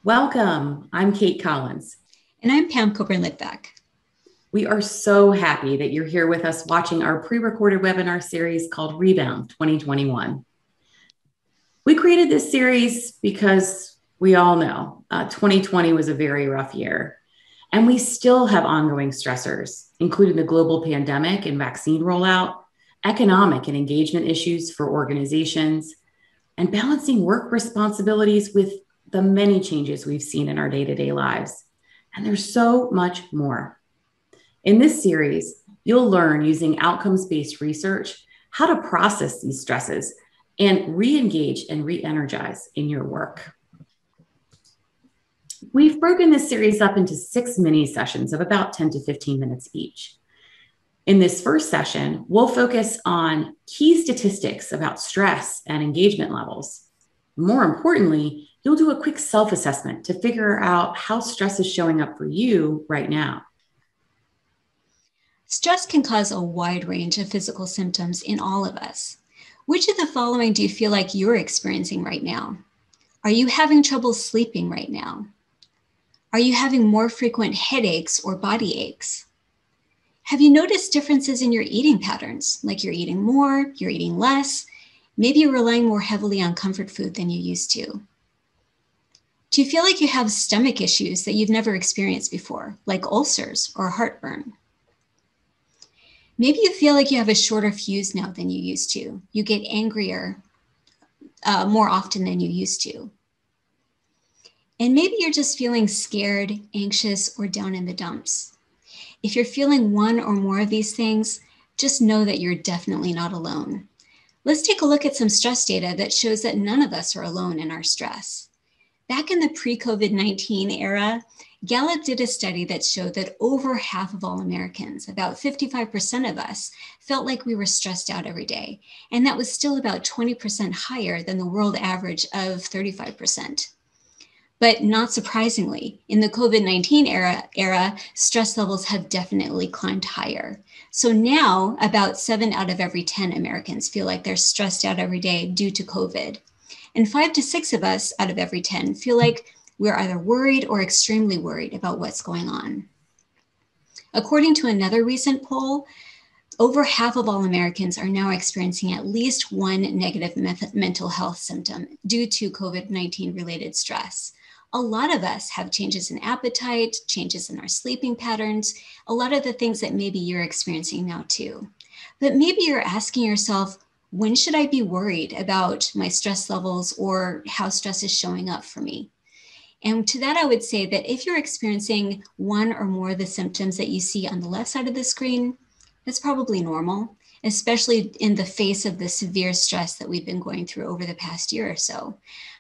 Welcome. I'm Kate Collins. And I'm Pam Coburn-Litvak. We are so happy that you're here with us watching our pre-recorded webinar series called Rebound 2021. We created this series because we all know 2020 was a very rough year, and we still have ongoing stressors, including the global pandemic and vaccine rollout, economic and engagement issues for organizations, and balancing work responsibilities with the many changes we've seen in our day-to-day lives. And there's so much more. In this series, you'll learn using outcomes-based research how to process these stresses and re-engage and re-energize in your work. We've broken this series up into 6 mini sessions of about 10 to 15 minutes each. In this first session, we'll focus on key statistics about stress and engagement levels. More importantly, you'll do a quick self-assessment to figure out how stress is showing up for you right now. Stress can cause a wide range of physical symptoms in all of us. Which of the following do you feel like you're experiencing right now? Are you having trouble sleeping right now? Are you having more frequent headaches or body aches? Have you noticed differences in your eating patterns, like you're eating more, you're eating less? Maybe you're relying more heavily on comfort food than you used to. Do you feel like you have stomach issues that you've never experienced before, like ulcers or heartburn? Maybe you feel like you have a shorter fuse now than you used to. You get angrier more often than you used to. And maybe you're just feeling scared, anxious, or down in the dumps. If you're feeling one or more of these things, just know that you're definitely not alone. Let's take a look at some stress data that shows that none of us are alone in our stress. Back in the pre-COVID-19 era, Gallup did a study that showed that over half of all Americans, about 55% of us, felt like we were stressed out every day. And that was still about 20% higher than the world average of 35%. But not surprisingly, in the COVID-19 era, stress levels have definitely climbed higher. So now about 7 out of every 10 Americans feel like they're stressed out every day due to COVID. And 5 to 6 of us out of every 10 feel like we're either worried or extremely worried about what's going on. According to another recent poll, over half of all Americans are now experiencing at least one negative mental health symptom due to COVID-19 related stress. A lot of us have changes in appetite, changes in our sleeping patterns, a lot of the things that maybe you're experiencing now too. But maybe you're asking yourself, when should I be worried about my stress levels or how stress is showing up for me? And to that, I would say that if you're experiencing one or more of the symptoms that you see on the left side of the screen, that's probably normal, especially in the face of the severe stress that we've been going through over the past year or so.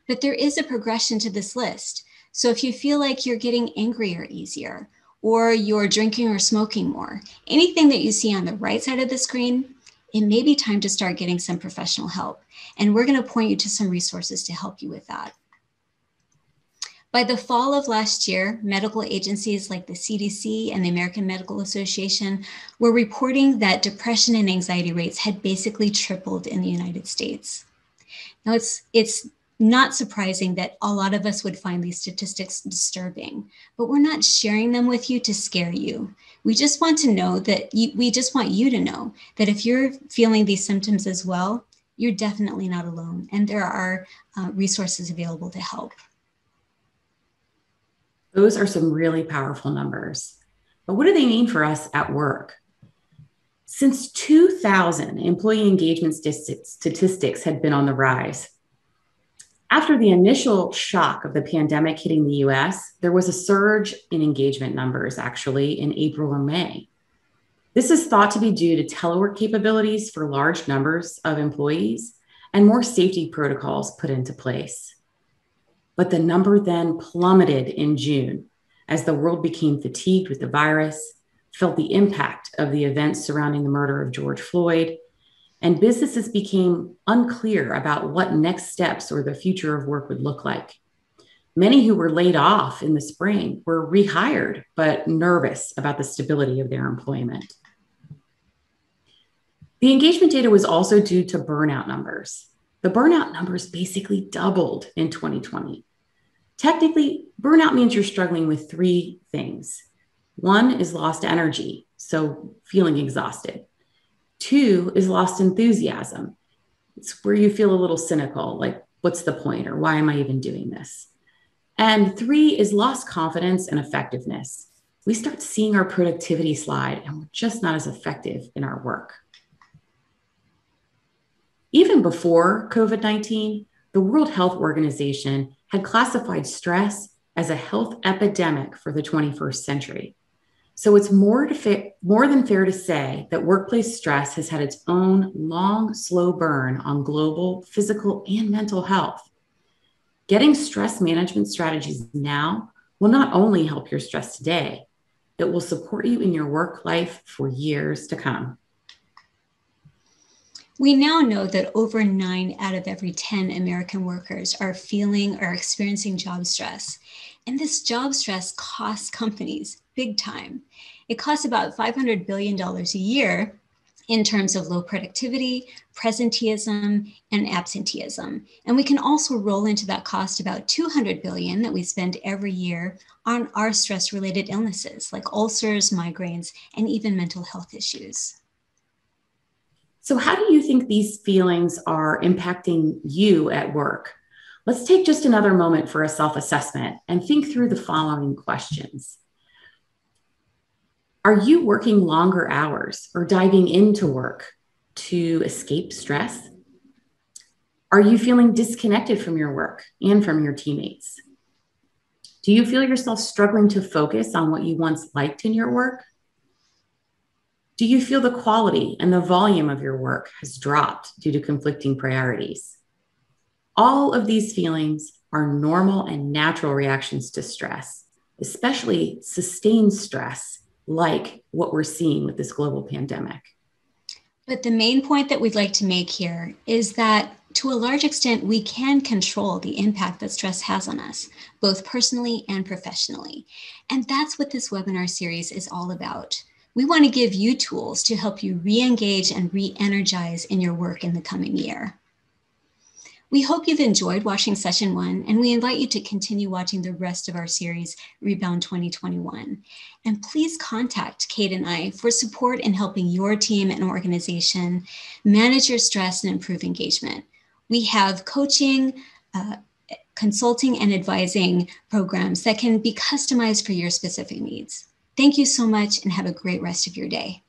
But there is a progression to this list. So if you feel like you're getting angrier easier, or you're drinking or smoking more, anything that you see on the right side of the screen, it may be time to start getting some professional help. And we're going to point you to some resources to help you with that. By the fall of last year, medical agencies like the CDC and the American Medical Association were reporting that depression and anxiety rates had basically tripled in the United States. Now, it's not surprising that a lot of us would find these statistics disturbing, but we're not sharing them with you to scare you. We just want to know that we just want you to know that if you're feeling these symptoms as well, you're definitely not alone, and there are resources available to help. Those are some really powerful numbers. But what do they mean for us at work? Since 2000, employee engagement statistics had been on the rise. After the initial shock of the pandemic hitting the US, there was a surge in engagement numbers actually in April or May. This is thought to be due to telework capabilities for large numbers of employees and more safety protocols put into place. But the number then plummeted in June as the world became fatigued with the virus, felt the impact of the events surrounding the murder of George Floyd, and businesses became unclear about what next steps or the future of work would look like. Many who were laid off in the spring were rehired, but nervous about the stability of their employment. The engagement data was also due to burnout numbers. The burnout numbers basically doubled in 2020. Technically, burnout means you're struggling with three things. One is lost energy, so feeling exhausted. Two is lost enthusiasm. It's where you feel a little cynical, like, what's the point, or why am I even doing this? And three is lost confidence and effectiveness. We start seeing our productivity slide and we're just not as effective in our work. Even before COVID-19, the World Health Organization had classified stress as a health epidemic for the 21st century. So it's more than fair to say that workplace stress has had its own long, slow burn on global physical and mental health. Getting stress management strategies now will not only help your stress today, it will support you in your work life for years to come. We now know that over 9 out of every 10 American workers are feeling or experiencing job stress. And this job stress costs companies big time. It costs about $500 billion a year in terms of low productivity, presenteeism, and absenteeism. And we can also roll into that cost about $200 billion that we spend every year on our stress-related illnesses like ulcers, migraines, and even mental health issues. So how do you think these feelings are impacting you at work? Let's take just another moment for a self-assessment and think through the following questions. Are you working longer hours or diving into work to escape stress? Are you feeling disconnected from your work and from your teammates? Do you feel yourself struggling to focus on what you once liked in your work? Do you feel the quality and the volume of your work has dropped due to conflicting priorities? All of these feelings are normal and natural reactions to stress, especially sustained stress, like what we're seeing with this global pandemic. But the main point that we'd like to make here is that to a large extent, we can control the impact that stress has on us, both personally and professionally. And that's what this webinar series is all about. We want to give you tools to help you re-engage and re-energize in your work in the coming year. We hope you've enjoyed watching session 1, and we invite you to continue watching the rest of our series, Rebound 2021. And please contact Kate and I for support in helping your team and organization manage your stress and improve engagement. We have coaching, consulting, and advising programs that can be customized for your specific needs. Thank you so much and have a great rest of your day.